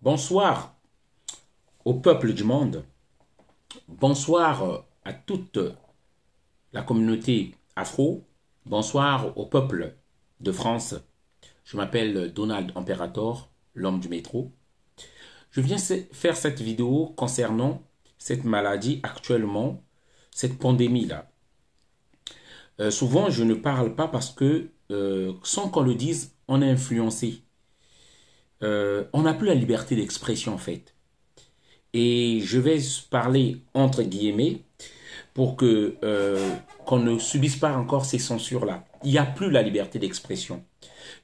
Bonsoir au peuple du monde. Bonsoir à toute la communauté afro. Bonsoir au peuple de France. Je m'appelle Donald Imperator, l'homme du métro. Je viens faire cette vidéo concernant cette maladie actuellement, cette pandémie-là. Souvent, je ne parle pas parce que, sans qu'on le dise, on est influencé. On n'a plus la liberté d'expression en fait. Et je vais parler entre guillemets pour que qu'on ne subisse pas encore ces censures-là. Il n'y a plus la liberté d'expression.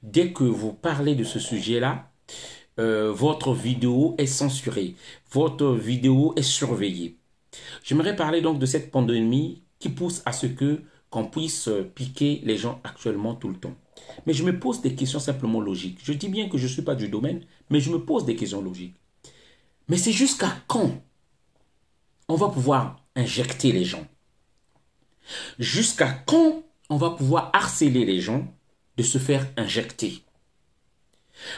Dès que vous parlez de ce sujet-là, votre vidéo est censurée. Votre vidéo est surveillée. J'aimerais parler donc de cette pandémie qui pousse à ce que qu'on puisse piquer les gens actuellement tout le temps. Mais je me pose des questions simplement logiques. Je dis bien que je ne suis pas du domaine, mais je me pose des questions logiques. Mais c'est jusqu'à quand on va pouvoir injecter les gens? Jusqu'à quand on va pouvoir harceler les gens de se faire injecter?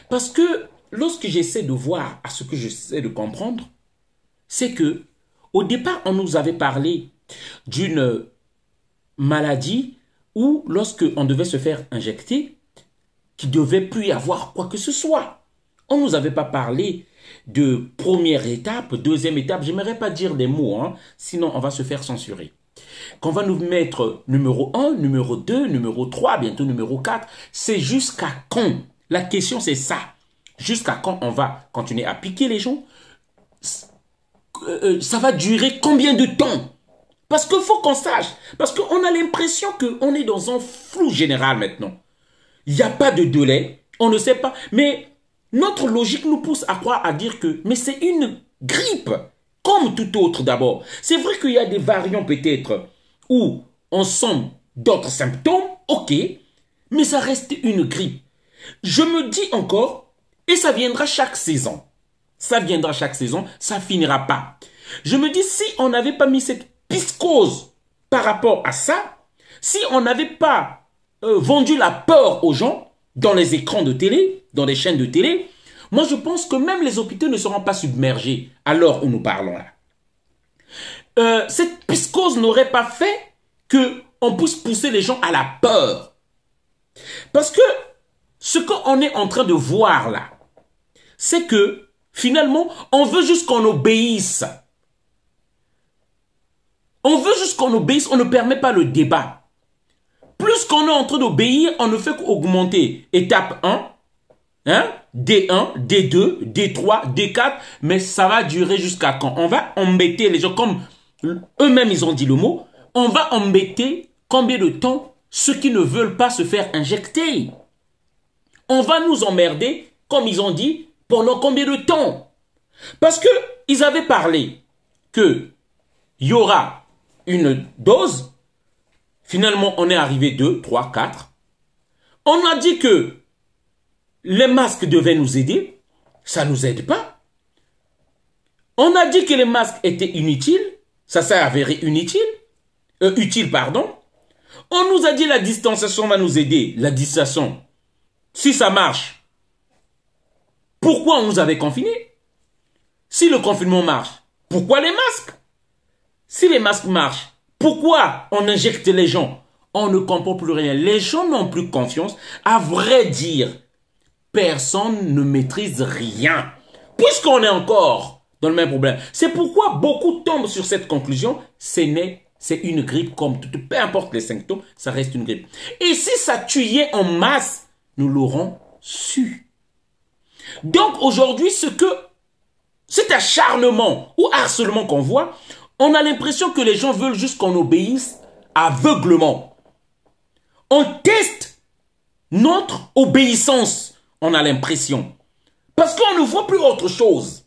Parce que lorsque j'essaie de voir à ce que j'essaie de comprendre, c'est que au départ, on nous avait parlé d'une maladie où lorsque on devait se faire injecter, qu'il ne devait plus y avoir quoi que ce soit. On ne nous avait pas parlé de première étape, deuxième étape. J'aimerais pas dire des mots, hein, sinon on va se faire censurer. Qu'on va nous mettre numéro 1, numéro 2, numéro 3, bientôt numéro 4. C'est jusqu'à quand? La question c'est ça. Jusqu'à quand on va continuer à piquer les gens? Ça va durer combien de temps? Parce qu'il faut qu'on sache. Parce qu'on a l'impression qu'on est dans un flou général maintenant. Il n'y a pas de délai. On ne sait pas. Mais notre logique nous pousse à croire, à dire que mais c'est une grippe. Comme tout autre d'abord. C'est vrai qu'il y a des variants peut-être où on sent d'autres symptômes. Ok. Mais ça reste une grippe. Je me dis encore, et ça viendra chaque saison. Ça viendra chaque saison. Ça finira pas. Je me dis, si on n'avait pas mis cette piscose par rapport à ça, si on n'avait pas vendu la peur aux gens dans les écrans de télé, dans les chaînes de télé, moi je pense que même les hôpitaux ne seront pas submergés à l'heure où nous parlons là. Cette piscose n'aurait pas fait qu'on puisse pousser les gens à la peur. Parce que ce qu'on est en train de voir là, c'est que finalement, on veut juste qu'on obéisse. On veut juste qu'on obéisse, on ne permet pas le débat. Plus qu'on est en train d'obéir, on ne fait qu'augmenter. Étape 1, hein, D1, D2, D3, D4, mais ça va durer jusqu'à quand? On va embêter les gens, comme eux-mêmes ils ont dit le mot, on va embêter combien de temps ceux qui ne veulent pas se faire injecter? On va nous emmerder, comme ils ont dit, pendant combien de temps? Parce que ils avaient parlé que il y aura une dose. Finalement, on est arrivé 2, 3, 4. On a dit que les masques devaient nous aider. Ça ne nous aide pas. On a dit que les masques étaient inutiles. Ça s'est avéré inutile. Utile, pardon. On nous a dit que la distanciation va nous aider. La distanciation, si ça marche, pourquoi on nous avait confinés? Si le confinement marche, pourquoi les masques? Si les masques marchent, pourquoi on injecte les gens? On ne comprend plus rien. Les gens n'ont plus confiance. À vrai dire, personne ne maîtrise rien. Puisqu'on est encore dans le même problème. C'est pourquoi beaucoup tombent sur cette conclusion. C'est une grippe comme toute. Peu importe les symptômes, ça reste une grippe. Et si ça tuait en masse, nous l'aurons su. Donc aujourd'hui, cet acharnement ou harcèlement qu'on voit, on a l'impression que les gens veulent juste qu'on obéisse aveuglement. On teste notre obéissance, on a l'impression. Parce qu'on ne voit plus autre chose.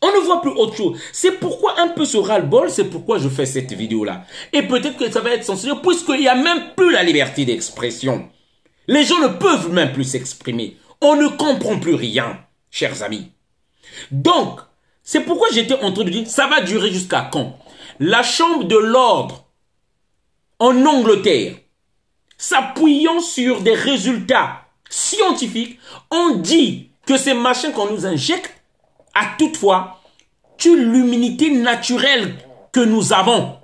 On ne voit plus autre chose. C'est pourquoi un peu ce ras-le-bol, c'est pourquoi je fais cette vidéo-là. Et peut-être que ça va être censuré, puisqu'il n'y a même plus la liberté d'expression. Les gens ne peuvent même plus s'exprimer. On ne comprend plus rien, chers amis. Donc, c'est pourquoi j'étais en train de dire, ça va durer jusqu'à quand? La Chambre de l'Ordre en Angleterre, s'appuyant sur des résultats scientifiques, ont dit que ces machins qu'on nous injecte, à toutefois, tue l'immunité naturelle que nous avons.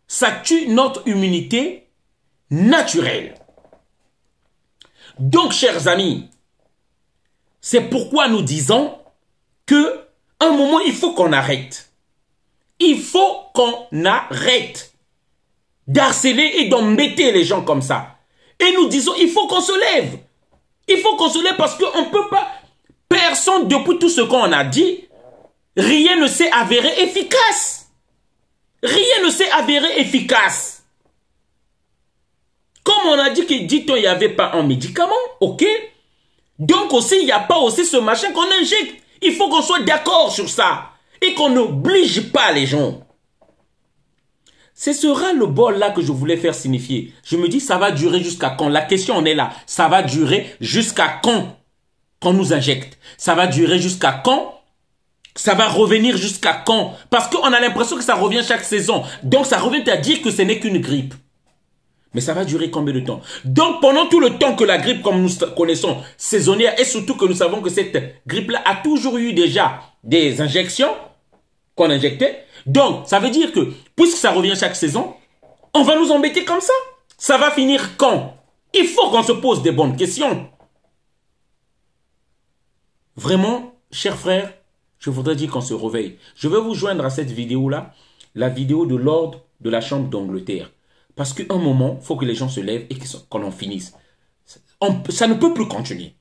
Ça tue notre immunité naturelle. Donc, chers amis, c'est pourquoi nous disons que un moment, il faut qu'on arrête. Il faut qu'on arrête d'harceler et d'embêter les gens comme ça. Et nous disons, il faut qu'on se lève. Il faut qu'on se lève parce qu'on ne peut pas... Personne, depuis tout ce qu'on a dit, rien ne s'est avéré efficace. Rien ne s'est avéré efficace. Comme on a dit que, dit-on, il n'y avait pas un médicament, ok? Donc aussi, il n'y a pas aussi ce machin qu'on injecte. Il faut qu'on soit d'accord sur ça. Et qu'on n'oblige pas les gens. Ce sera le bol-là que je voulais faire signifier. Je me dis, ça va durer jusqu'à quand? La question, on est là. Ça va durer jusqu'à quand qu'on nous injecte? Ça va durer jusqu'à quand? Ça va revenir jusqu'à quand? Parce qu'on a l'impression que ça revient chaque saison. Donc, ça revient à dire que ce n'est qu'une grippe. Mais ça va durer combien de temps? Donc, pendant tout le temps que la grippe, comme nous connaissons, saisonnière, et surtout que nous savons que cette grippe-là a toujours eu déjà des injections qu'on injectait. Donc, ça veut dire que, puisque ça revient chaque saison, on va nous embêter comme ça. Ça va finir quand? Il faut qu'on se pose des bonnes questions. Vraiment, chers frères, je voudrais dire qu'on se réveille. Je vais vous joindre à cette vidéo-là, la vidéo de l'ordre de la Chambre d'Angleterre. Parce qu'à un moment, il faut que les gens se lèvent et qu'on en finisse. Ça ne peut plus continuer.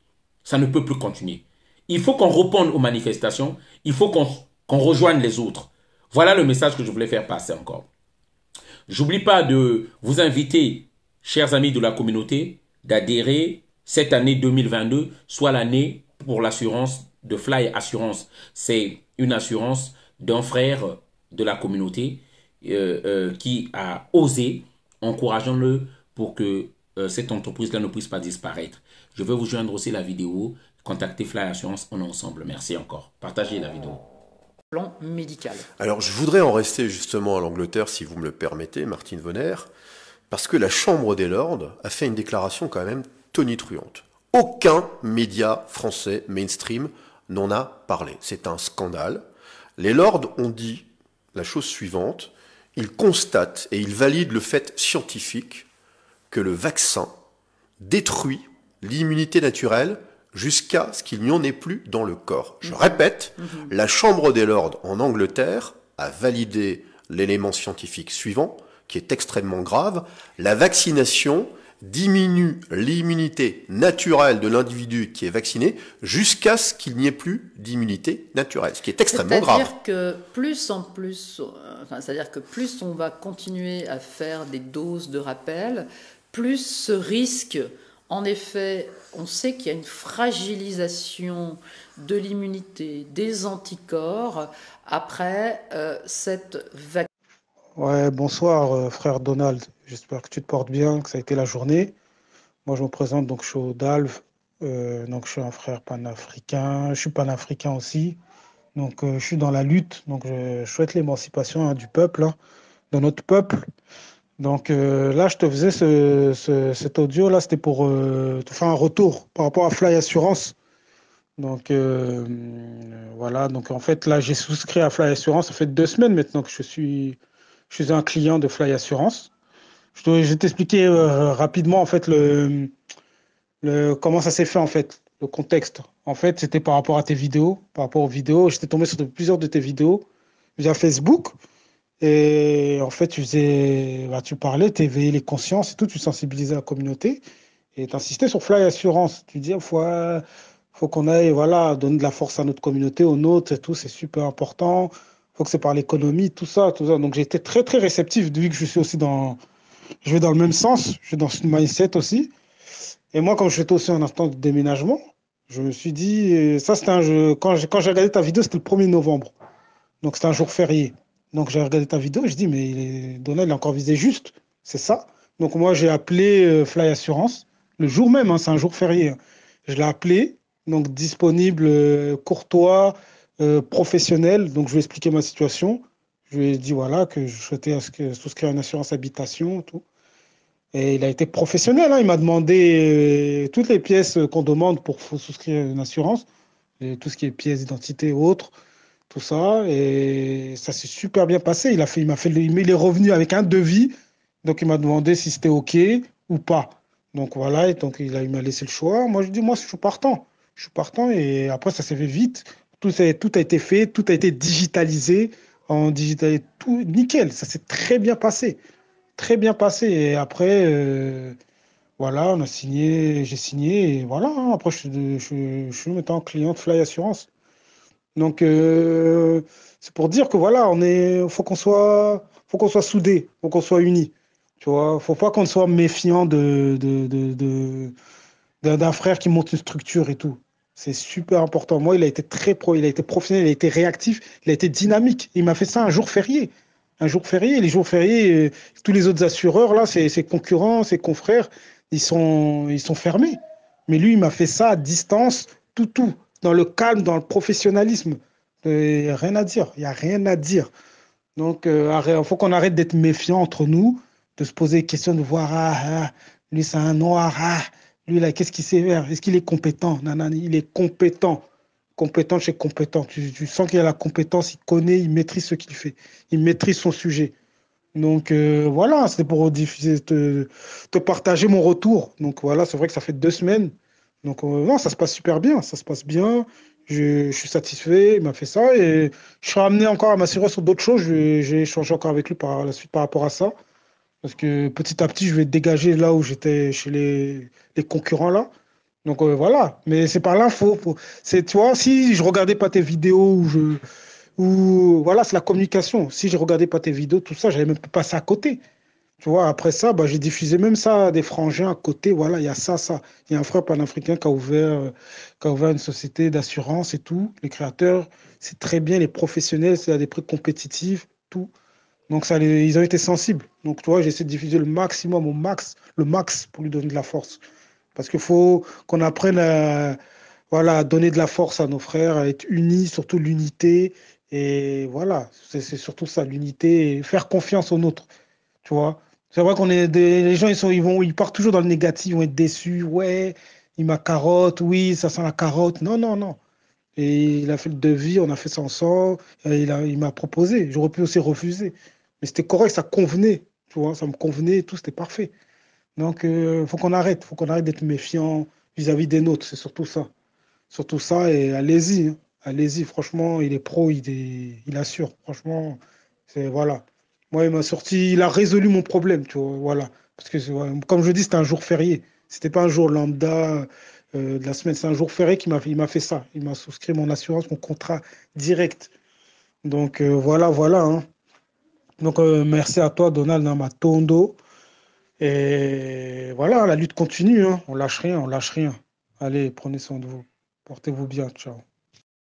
Ça ne peut plus continuer. Il faut qu'on réponde aux manifestations. Il faut qu'on rejoigne les autres. Voilà le message que je voulais faire passer encore. J'oublie pas de vous inviter, chers amis de la communauté, d'adhérer cette année 2022, soit l'année pour l'assurance de Fly Assurance. C'est une assurance d'un frère de la communauté qui a osé, encourageons-le pour que cette entreprise-là ne puisse pas disparaître. Je vais vous joindre aussi la vidéo. Contactez Fly Assurance, on est ensemble. Merci encore. Partagez la vidéo. Plan médical. Alors, je voudrais en rester justement à l'Angleterre, si vous me le permettez, Martine Vonner, parce que la Chambre des Lords a fait une déclaration quand même tonitruante. Aucun média français mainstream n'en a parlé. C'est un scandale. Les Lords ont dit la chose suivante. Ils constatent et ils valident le fait scientifique que le vaccin détruit l'immunité naturelle jusqu'à ce qu'il n'y en ait plus dans le corps. Je répète, la Chambre des Lords en Angleterre a validé l'élément scientifique suivant, qui est extrêmement grave. La vaccination diminue l'immunité naturelle de l'individu qui est vacciné jusqu'à ce qu'il n'y ait plus d'immunité naturelle, ce qui est extrêmement grave. C'est-à-dire que plus en plus, c'est-à-dire que plus on va continuer à faire des doses de rappel, plus ce risque, en effet, on sait qu'il y a une fragilisation de l'immunité, des anticorps après cette vaccination. Ouais, bonsoir frère Donald, j'espère que tu te portes bien, que ça a été la journée. Moi je me présente, donc je suis au DALV, donc je suis un frère panafricain, je suis panafricain aussi, donc je suis dans la lutte, donc je souhaite l'émancipation du peuple, de notre peuple. Donc là je te faisais cet audio là, c'était pour te faire un retour par rapport à Fly Assurance. Donc voilà, donc en fait là j'ai souscrit à Fly Assurance, ça fait 2 semaines maintenant que je suis un client de Fly Assurance. Je vais t'expliquer rapidement en fait comment ça s'est fait en fait, le contexte. En fait, c'était par rapport à tes vidéos, par rapport aux vidéos. J'étais tombé sur plusieurs de tes vidéos via Facebook. Et en fait, tu parlais, tu éveillais les consciences et tout, tu sensibilisais la communauté. Et tu insistais sur Fly Assurance. Tu dis, il faut qu'on aille donner de la force à notre communauté, aux nôtres et tout, c'est super important. Faut que c'est par l'économie, tout ça, tout ça. Donc j'ai été très très réceptif, vu que je suis aussi je vais dans le même sens, je suis dans ce mindset aussi. Et moi, comme je fais aussi un instant de déménagement, je me suis dit, ça c'était un jeu. Quand j'ai regardé ta vidéo, c'était le 1er novembre. Donc c'était un jour férié. Donc j'ai regardé ta vidéo et je dis, mais Donald, il a encore visé juste, c'est ça. Donc moi j'ai appelé Fly Assurance, le jour même, c'est un jour férié. Je l'ai appelé, donc disponible, courtois, professionnel, donc je lui ai expliqué ma situation. Je lui ai dit que je souhaitais souscrire une assurance habitation, tout. Et il a été professionnel, il m'a demandé toutes les pièces qu'on demande pour souscrire une assurance. et tout ce qui est pièces d'identité et autres, tout ça. Et ça s'est super bien passé. Il m'a fait, il est revenu avec un devis. Donc, il m'a demandé si c'était OK ou pas. Donc, voilà. Et donc, il m'a laissé le choix. Moi, je dis, moi, je suis partant. Je suis partant. Et après, ça s'est fait vite. Tout a été fait. Tout a été digitalisé. En digital, tout nickel. Ça s'est très bien passé. Très bien passé. Et après, voilà, on a signé. J'ai signé. Et voilà, hein. Après, je suis maintenant client de Fly Assurance. Donc, c'est pour dire que voilà, faut qu'on soit soudés, faut qu'on soit unis. Tu vois, faut pas qu'on soit méfiant d'un frère qui monte une structure et tout. C'est super important. Moi, il a été professionnel, il a été réactif, il a été dynamique. Il m'a fait ça un jour férié. Un jour férié, les jours fériés, tous les autres assureurs, là, ses concurrents, ses confrères, ils sont fermés. Mais lui, il m'a fait ça à distance, tout, dans le calme, dans le professionnalisme. Il n'y a rien à dire, il n'y a rien à dire. Donc, il faut qu'on arrête d'être méfiant entre nous, de se poser des questions, de voir, lui, c'est un noir, lui, là, qu'est-ce qu'il sait faire? Est-ce qu'il est compétent? Non, non, il est compétent. Compétent chez compétent. Tu sens qu'il a la compétence, il connaît, il maîtrise ce qu'il fait. Il maîtrise son sujet. Donc, voilà, c'était pour diffuser, te partager mon retour. Donc, voilà, c'est vrai que ça fait 2 semaines. Donc, non, ça se passe super bien. Ça se passe bien. Je suis satisfait. Il m'a fait ça. Et je serai amené encore à m'assurer sur d'autres choses. J'ai échangé encore avec lui par la suite par rapport à ça. Parce que petit à petit, je vais dégager là où j'étais chez les concurrents là. Donc, voilà. Mais c'est par l'info. Tu vois, si je regardais pas tes vidéos ou voilà, c'est la communication. Si je regardais pas tes vidéos, tout ça, j'avais même pas passé à côté. Tu vois, après ça, bah, j'ai diffusé même ça à des frangins à côté. Voilà, il y a ça, ça. Il y a un frère panafricain qui a ouvert une société d'assurance et tout. Les créateurs, c'est très bien, les professionnels, c'est à des prix compétitifs, tout. Donc, ils ont été sensibles. Donc, tu vois, j'essaie de diffuser le maximum, le max pour lui donner de la force. Parce qu'il faut qu'on apprenne à, voilà, à donner de la force à nos frères, à être unis, surtout l'unité. Et voilà, c'est surtout ça, l'unité et faire confiance aux nôtres. Tu vois? C'est vrai les gens, ils partent toujours dans le négatif, ils vont être déçus. Ouais, il m'a carotte, oui, ça sent la carotte. Non, non, non. Et il a fait le devis, on a fait ça ensemble. Et il m'a proposé. J'aurais pu aussi refuser. Mais c'était correct, ça convenait. Tu vois, ça me convenait et tout, c'était parfait. Donc, faut qu'on arrête d'être méfiant vis-à-vis des nôtres. C'est surtout ça. Surtout ça, et allez-y, hein. Allez-y, franchement, il est pro, il assure. Franchement, voilà. Moi, il a résolu mon problème, tu vois, voilà. Parce que, ouais, comme je dis, c'était un jour férié. C'était pas un jour lambda de la semaine, c'est un jour férié il m'a fait ça. Il m'a souscrit mon assurance, mon contrat direct. Donc, voilà, voilà, hein. Donc, merci à toi, Donald Namatondo. Et voilà, la lutte continue, hein. On lâche rien, on lâche rien. Allez, prenez soin de vous. Portez-vous bien. Ciao.